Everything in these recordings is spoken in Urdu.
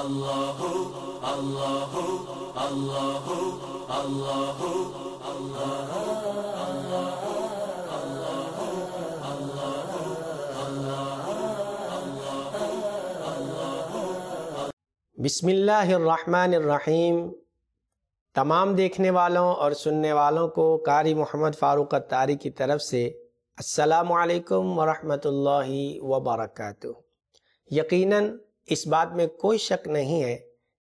بسم اللہ الرحمن الرحیم۔ تمام دیکھنے والوں اور سننے والوں کو قاری محمد فاروق اتاری کی طرف سے السلام علیکم ورحمۃ اللہ وبرکاتہ۔ یقیناً اس بات میں کوئی شک نہیں ہے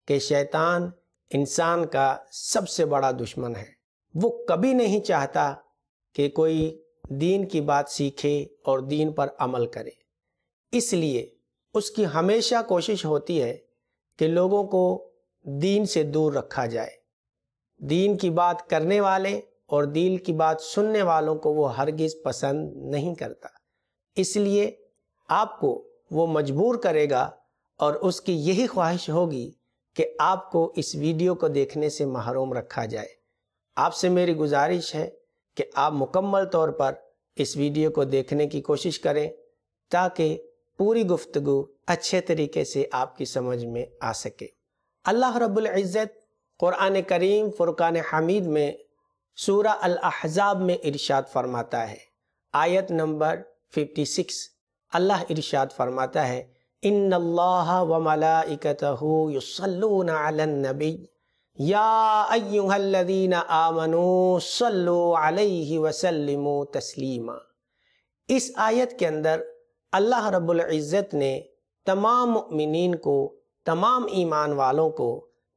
کہ شیطان انسان کا سب سے بڑا دشمن ہے۔ وہ کبھی نہیں چاہتا کہ کوئی دین کی بات سیکھے اور دین پر عمل کرے، اس لیے اس کی ہمیشہ کوشش ہوتی ہے کہ لوگوں کو دین سے دور رکھا جائے۔ دین کی بات کرنے والے اور دین کی بات سننے والوں کو وہ ہرگز پسند نہیں کرتا، اس لیے آپ کو وہ مجبور کرے گا اور اس کی یہی خواہش ہوگی کہ آپ کو اس ویڈیو کو دیکھنے سے محروم رکھا جائے۔ آپ سے میری گزارش ہے کہ آپ مکمل طور پر اس ویڈیو کو دیکھنے کی کوشش کریں تاکہ پوری گفتگو اچھے طریقے سے آپ کی سمجھ میں آ سکے۔ اللہ رب العزت قرآن کریم فرقان حمید میں سورہ الاحزاب میں ارشاد فرماتا ہے، آیت نمبر 56، اللہ ارشاد فرماتا ہے ان اللہ وملائکتہ یصلون علی النبی یا ایہا الذین آمنوا صلوا علیہ وسلموا تسلیما۔ اس آیت کے اندر اللہ رب العزت نے تمام مؤمنین کو، تمام ایمان والوں کو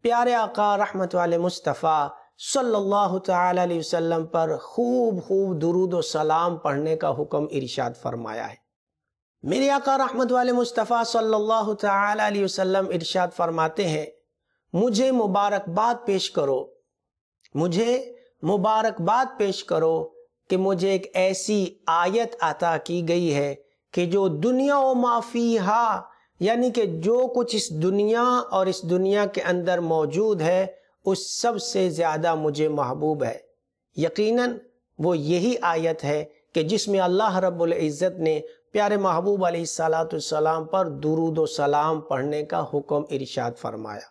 پیارے آقا رحمت والے مصطفیٰ صلی اللہ تعالی علیہ وسلم پر خوب درود و سلام پڑھنے کا حکم ارشاد فرمایا ہے۔ میرے آقا رحمت والے مصطفیٰ صلی اللہ تعالی علیہ وسلم ارشاد فرماتے ہیں، مجھے مبارکباد پیش کرو، مجھے مبارکباد پیش کرو کہ مجھے ایک ایسی آیت عطا کی گئی ہے کہ جو دنیا و ما فیہا، یعنی کہ جو کچھ اس دنیا اور اس دنیا کے اندر موجود ہے اس سب سے زیادہ مجھے محبوب ہے۔ یقیناً وہ یہی آیت ہے کہ جس میں اللہ رب العزت نے پیارے محبوب علیہ السلام پر درود و سلام پڑھنے کا حکم ارشاد فرمایا۔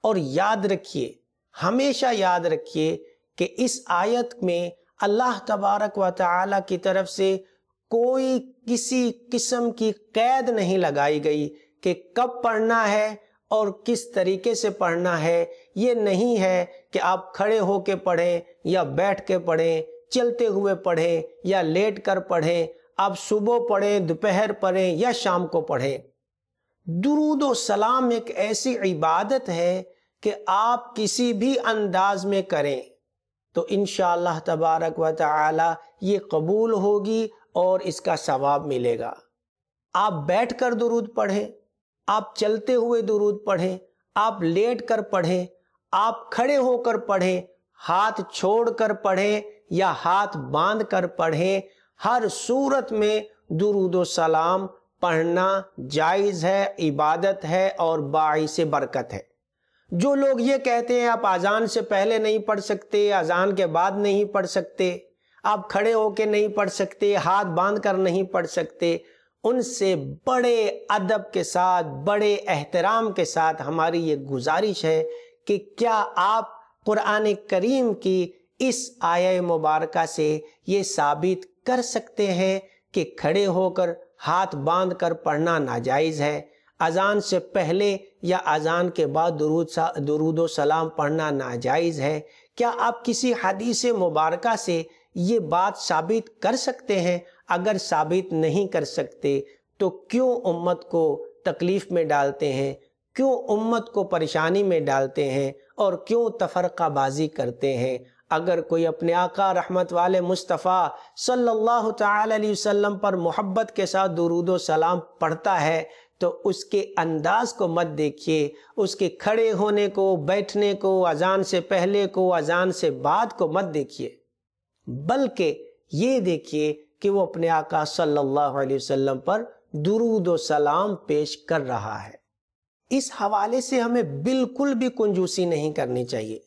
اور یاد رکھیے، ہمیشہ یاد رکھیے کہ اس آیت میں اللہ تبارک و تعالی کی طرف سے کوئی کسی قسم کی قید نہیں لگائی گئی کہ کب پڑھنا ہے اور کس طریقے سے پڑھنا ہے۔ یہ نہیں ہے کہ آپ کھڑے ہو کے پڑھیں یا بیٹھ کے پڑھیں، چلتے ہوئے پڑھیں یا لیٹ کر پڑھیں، آپ صبح پڑھیں، دوپہر پڑھیں یا شام کو پڑھیں۔ درود و سلام ایک ایسی عبادت ہے کہ آپ کسی بھی انداز میں کریں تو انشاءاللہ تبارک و تعالی یہ قبول ہوگی اور اس کا ثواب ملے گا۔ آپ بیٹھ کر درود پڑھیں، آپ چلتے ہوئے درود پڑھیں، آپ لیٹ کر پڑھیں، آپ کھڑے ہو کر پڑھیں، ہاتھ چھوڑ کر پڑھیں یا ہاتھ باندھ کر پڑھیں، ہر صورت میں درود و سلام پڑھنا جائز ہے، عبادت ہے اور باعث برکت ہے۔ جو لوگ یہ کہتے ہیں آپ اذان سے پہلے نہیں پڑھ سکتے، اذان کے بعد نہیں پڑھ سکتے، آپ کھڑے ہو کے نہیں پڑھ سکتے، ہاتھ باندھ کر نہیں پڑھ سکتے، ان سے بڑے ادب کے ساتھ، بڑے احترام کے ساتھ ہماری یہ گزارش ہے کہ کیا آپ قرآن کریم کی اس آیہ مبارکہ سے یہ ثابت کر سکتے ہیں کہ کھڑے ہو کر ہاتھ باندھ کر پڑھنا ناجائز ہے، اذان سے پہلے یا اذان کے بعد درود و سلام پڑھنا ناجائز ہے؟ کیا آپ کسی حدیث مبارکہ سے یہ بات ثابت کر سکتے ہیں؟ اگر ثابت نہیں کر سکتے تو کیوں امت کو تکلیف میں ڈالتے ہیں، کیوں امت کو پریشانی میں ڈالتے ہیں اور کیوں تفرقہ بازی کرتے ہیں؟ اگر کوئی اپنے آقا رحمت والے مصطفیٰ صلی اللہ تعالی علیہ وسلم پر محبت کے ساتھ درود و سلام پڑھتا ہے تو اس کے انداز کو مت دیکھیے، اس کے کھڑے ہونے کو، بیٹھنے کو، اذان سے پہلے کو، اذان سے بعد کو مت دیکھیے، بلکہ یہ دیکھیے کہ وہ اپنے آقا صلی اللہ علیہ وسلم پر درود و سلام پیش کر رہا ہے۔ اس حوالے سے ہمیں بالکل بھی کنجوسی نہیں کرنی چاہیے،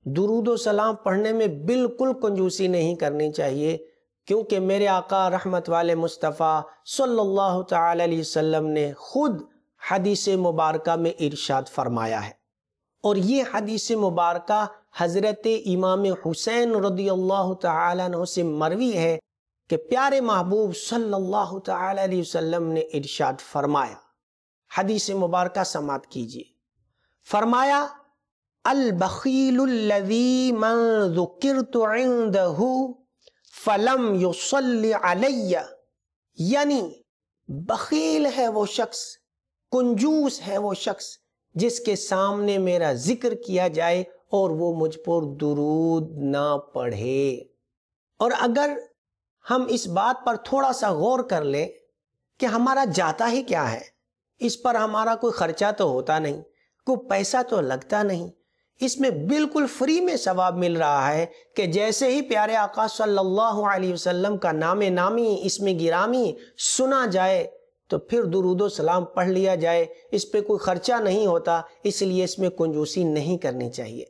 درود و سلام پڑھنے میں بالکل کنجوسی نہیں کرنی چاہیے، کیونکہ میرے آقا رحمت والے مصطفیٰ صلی اللہ تعالی علیہ وسلم نے خود حدیث مبارکہ میں ارشاد فرمایا ہے، اور یہ حدیث مبارکہ حضرت امام حسین رضی اللہ تعالیٰ عنہ سے مروی ہے کہ پیارے محبوب صلی اللہ تعالیٰ علیہ وسلم نے ارشاد فرمایا، حدیث مبارکہ سماعت کیجیے، فرمایا البخیل الذی من ذکرت عندہ فلم یصلی علی، یعنی بخیل ہے وہ شخص، کنجوس ہے وہ شخص جس کے سامنے میرا ذکر کیا جائے اور وہ مجھ پر درود نہ پڑھے۔ اور اگر ہم اس بات پر تھوڑا سا غور کر لیں کہ ہمارا جاتا ہی کیا ہے، اس پر ہمارا کوئی خرچہ تو ہوتا نہیں، کوئی پیسہ تو لگتا نہیں، اس میں بالکل فری میں ثواب مل رہا ہے کہ جیسے ہی پیارے آقا صلی اللہ علیہ وسلم کا نام نامی اسم گرامی سنا جائے تو پھر درود و سلام پڑھ لیا جائے، اس پہ کوئی خرچہ نہیں ہوتا، اس لیے اس میں کنجوسی نہیں کرنی چاہیے۔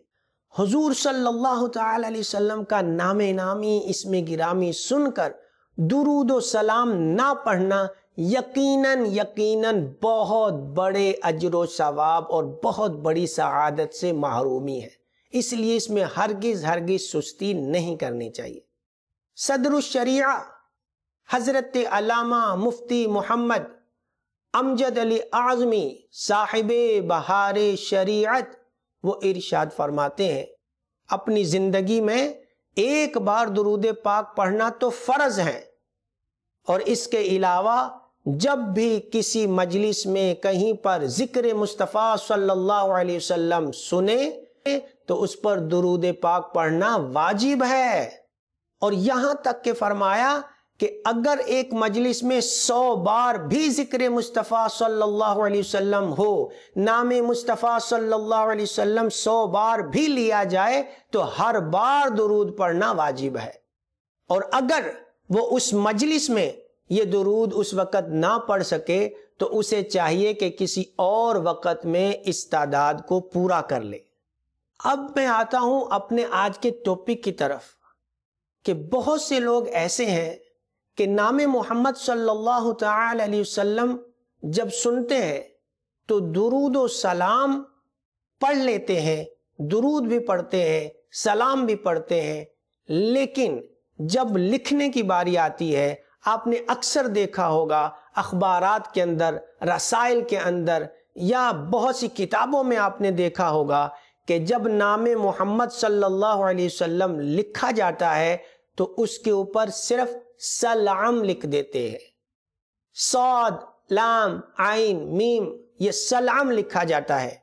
حضور صلی اللہ تعالی علیہ وسلم کا نام نامی اسم گرامی سن کر درود و سلام نہ پڑھنا یقیناً بہت بڑے اجر و ثواب اور بہت بڑی سعادت سے محرومی ہے، اس لیے اس میں ہرگز سستی نہیں کرنی چاہیے۔ صدر الشریعہ حضرت علامہ مفتی محمد امجد علی اعظمی صاحب بہار شریعت وہ ارشاد فرماتے ہیں، اپنی زندگی میں ایک بار درود پاک پڑھنا تو فرض ہے، اور اس کے علاوہ جب بھی کسی مجلس میں کہیں پر ذکر مصطفیٰ صلی اللہ علیہ وسلم سنے تو اس پر درود پاک پڑھنا واجب ہے۔ اور یہاں تک کہ فرمایا کہ اگر ایک مجلس میں 100 بار بھی ذکر مصطفیٰ صلی اللہ علیہ وسلم ہو، نام مصطفیٰ صلی اللہ علیہ وسلم 100 بار بھی لیا جائے تو ہر بار درود پڑھنا واجب ہے، اور اگر وہ اس مجلس میں یہ درود اس وقت نہ پڑھ سکے تو اسے چاہیے کہ کسی اور وقت میں اس تعداد کو پورا کر لے۔ اب میں آتا ہوں اپنے آج کے ٹاپک کی طرف کہ بہت سے لوگ ایسے ہیں کہ نام محمد صلی اللہ تعالی علیہ وسلم جب سنتے ہیں تو درود و سلام پڑھ لیتے ہیں، درود بھی پڑھتے ہیں، سلام بھی پڑھتے ہیں، لیکن جب لکھنے کی باری آتی ہے آپ نے اکثر دیکھا ہوگا اخبارات کے اندر، رسائل کے اندر یا بہت سی کتابوں میں آپ نے دیکھا ہوگا کہ جب نام محمد صلی اللہ علیہ وسلم لکھا جاتا ہے تو اس کے اوپر صرف سلام لکھ دیتے ہیں، صاد لام عین میم، یہ سلام لکھا جاتا ہے۔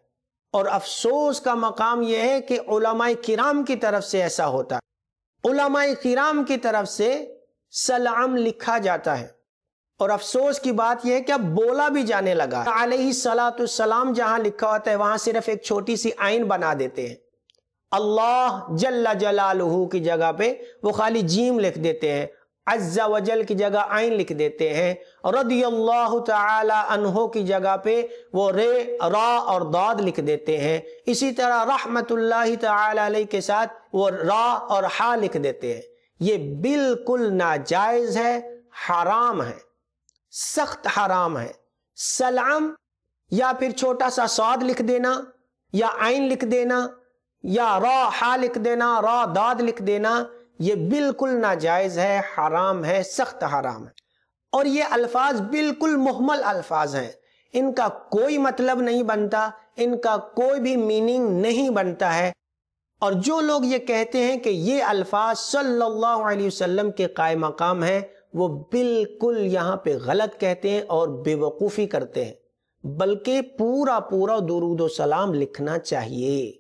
اور افسوس کا مقام یہ ہے کہ علماء کرام کی طرف سے ایسا ہوتا ہے، علماء کرام کی طرف سے سلام لکھا جاتا ہے، اور افسوس کی بات یہ ہے کہ اب بولا بھی جانے لگا، علیہ السلام جہاں لکھا ہوتا ہے وہاں صرف ایک چھوٹی سی عین بنا دیتے ہیں، اللہ جل جلالہ کی جگہ پہ وہ خالی جیم لکھ دیتے ہیں، عز و جل کی جگہ عین لکھ دیتے ہیں، رضی اللہ تعالی عنہ کی جگہ پہ وہ را اور ضاد لکھ دیتے ہیں، اسی طرح رحمت اللہ تعالی علیہ کے ساتھ وہ را اور ہا لکھ دیتے ہیں۔ یہ بالکل ناجائز ہے، حرام ہے، سخت حرام ہے۔ سلام یا پھر چھوٹا سا صاد لکھ دینا یا عین لکھ دینا یا را ہا لکھ دینا، را ضاد لکھ دینا، یہ بالکل ناجائز ہے، حرام ہے، سخت حرام ہے۔ اور یہ الفاظ بالکل مہمل الفاظ ہیں، ان کا کوئی مطلب نہیں بنتا، ان کا کوئی بھی میننگ نہیں بنتا ہے۔ اور جو لوگ یہ کہتے ہیں کہ یہ الفاظ صلی اللہ علیہ وسلم کے قائم مقام ہیں وہ بالکل یہاں پہ غلط کہتے ہیں اور بے وقوفی کرتے ہیں، بلکہ پورا درود و سلام لکھنا چاہیے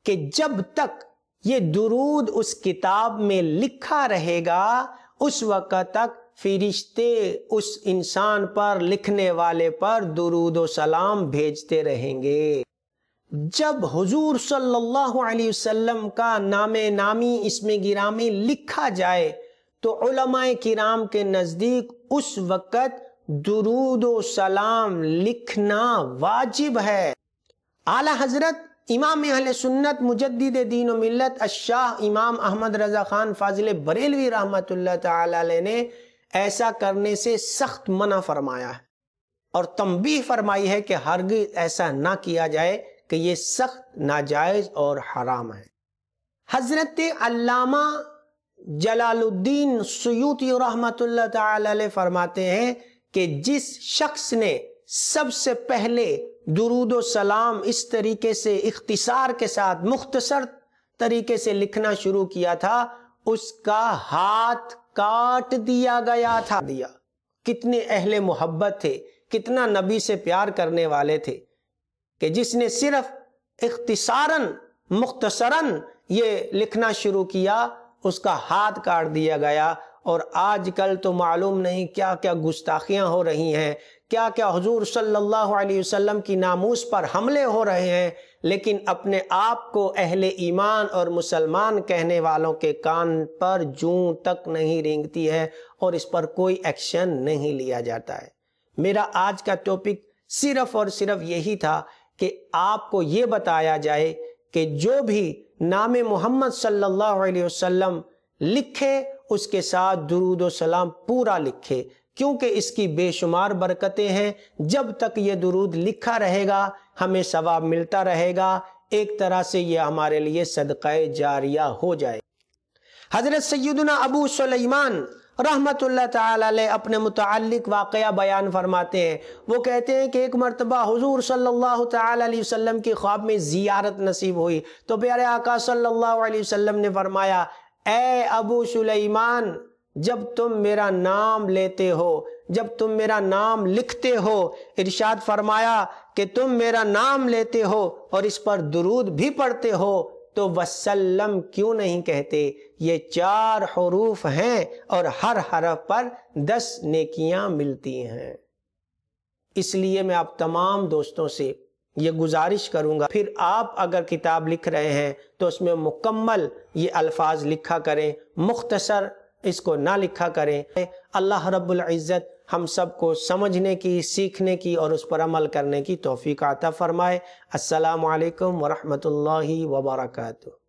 کہ جب تک یہ درود اس کتاب میں لکھا رہے گا اس وقت تک فرشتے اس انسان پر، لکھنے والے پر درود و سلام بھیجتے رہیں گے۔ جب حضور صلی اللہ علیہ وسلم کا نام نامی اسم گرامی لکھا جائے تو علماء کرام کے نزدیک اس وقت درود و سلام لکھنا واجب ہے۔ اعلی حضرت امام اہل سنت مجدد دین و ملت الشاہ امام احمد رضا خان فاضل بریلوی رحمت اللہ تعالی علیہ نے ایسا کرنے سے سخت منع فرمایا ہے۔ اور تنبیہ فرمائی ہے کہ ہرگز ایسا نہ کیا جائے کہ یہ سخت ناجائز اور حرام ہے۔ حضرت علامہ جلال الدین سیوطی رحمۃ اللہ تعالی علیہ فرماتے ہیں کہ جس شخص نے سب سے پہلے درود و سلام اس طریقے سے اختصار کے ساتھ مختصر طریقے سے لکھنا شروع کیا تھا، اس کا ہاتھ کاٹ دیا گیا تھا۔ کتنے اہل محبت تھے، کتنا نبی سے پیار کرنے والے تھے کہ جس نے صرف اختصاراً مختصراً یہ لکھنا شروع کیا، اس کا ہاتھ کاٹ دیا گیا۔ اور آج کل تو معلوم نہیں کیا کیا گستاخیاں ہو رہی ہیں، کیا کیا حضور صلی اللہ علیہ وسلم کی ناموس پر حملے ہو رہے ہیں، لیکن اپنے آپ کو اہل ایمان اور مسلمان کہنے والوں کے کان پر جوں تک نہیں رینگتی ہے اور اس پر کوئی ایکشن نہیں لیا جاتا ہے۔ میرا آج کا ٹاپک صرف اور صرف یہی تھا کہ آپ کو یہ بتایا جائے کہ جو بھی نام محمد صلی اللہ علیہ وسلم لکھے اس کے ساتھ درود و سلام پورا لکھے، کیونکہ اس کی بے شمار برکتیں ہیں۔ جب تک یہ درود لکھا رہے گا ہمیں ثواب ملتا رہے گا، ایک طرح سے یہ ہمارے لیے صدقہ جاریہ ہو جائے۔ حضرت سیدنا ابو سلیمان رحمت اللہ تعالی علیہ اپنے متعلق واقعہ بیان فرماتے ہیں۔ وہ کہتے ہیں کہ ایک مرتبہ حضور صلی اللہ تعالی علیہ وسلم کی خواب میں زیارت نصیب ہوئی تو پیارے آقا صلی اللہ علیہ وسلم نے فرمایا، اے ابو سلیمان، جب تم میرا نام لیتے ہو، جب تم میرا نام لکھتے ہو، ارشاد فرمایا کہ تم میرا نام لیتے ہو اور اس پر درود بھی پڑھتے ہو تو وسلم کیوں نہیں کہتے؟ یہ 4 حروف ہیں اور ہر حرف پر 10 نیکیاں ملتی ہیں۔ اس لیے میں آپ تمام دوستوں سے یہ گزارش کروں گا، پھر آپ اگر کتاب لکھ رہے ہیں تو اس میں مکمل یہ الفاظ لکھا کریں، مختصر اس کو نہ لکھا کریں۔ اللہ رب العزت ہم سب کو سمجھنے کی، سیکھنے کی اور اس پر عمل کرنے کی توفیق عطا فرمائے۔ السلام علیکم ورحمۃ اللہ وبرکاتہ۔